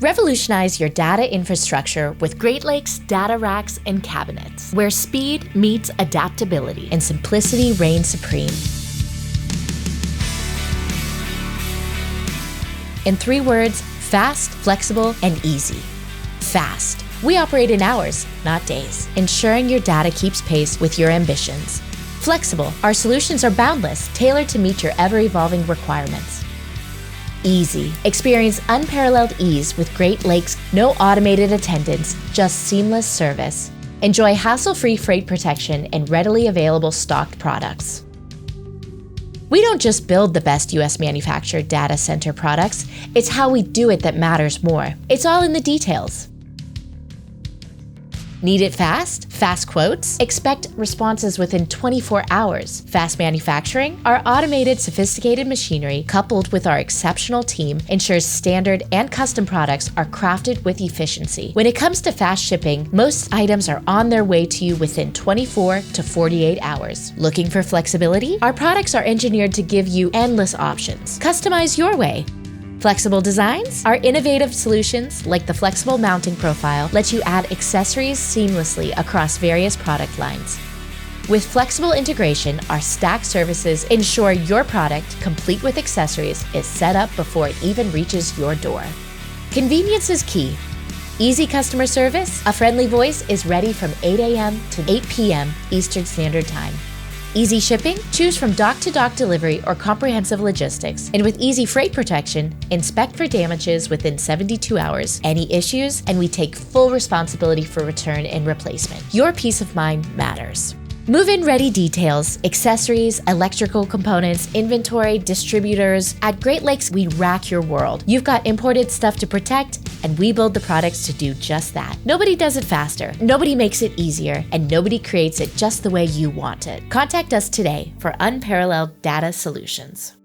Revolutionize your data infrastructure with Great Lakes data racks and cabinets, where speed meets adaptability and simplicity reigns supreme. In 3 words, fast, flexible, and easy. Fast. We operate in hours, not days, ensuring your data keeps pace with your ambitions. Flexible. Our solutions are boundless, tailored to meet your ever-evolving requirements. Easy. Experience unparalleled ease with Great Lakes. No automated attendance, just seamless service. Enjoy hassle-free freight protection and readily available stocked products. We don't just build the best US manufactured data center products, it's how we do it that matters more. It's all in the details. Need it fast? Fast quotes? Expect responses within 24 hours. Fast manufacturing? Our automated, sophisticated machinery, coupled with our exceptional team, ensures standard and custom products are crafted with efficiency. When it comes to fast shipping, most items are on their way to you within 24 to 48 hours. Looking for flexibility? Our products are engineered to give you endless options. Customize your way. Flexible designs? Our innovative solutions, like the flexible mounting profile, let you add accessories seamlessly across various product lines. With flexible integration, our stack services ensure your product, complete with accessories, is set up before it even reaches your door. Convenience is key. Easy customer service? A friendly voice is ready from 8 a.m. to 8 p.m. Eastern Standard Time. Easy shipping? Choose from dock-to-dock delivery or comprehensive logistics. And with easy freight protection, inspect for damages within 72 hours, any issues, and we take full responsibility for return and replacement. Your peace of mind matters. Move-in ready details, accessories, electrical components, inventory, distributors. At Great Lakes, we rack your world. You've got imported stuff to protect, and we build the products to do just that. Nobody does it faster, nobody makes it easier, and nobody creates it just the way you want it. Contact us today for unparalleled data solutions.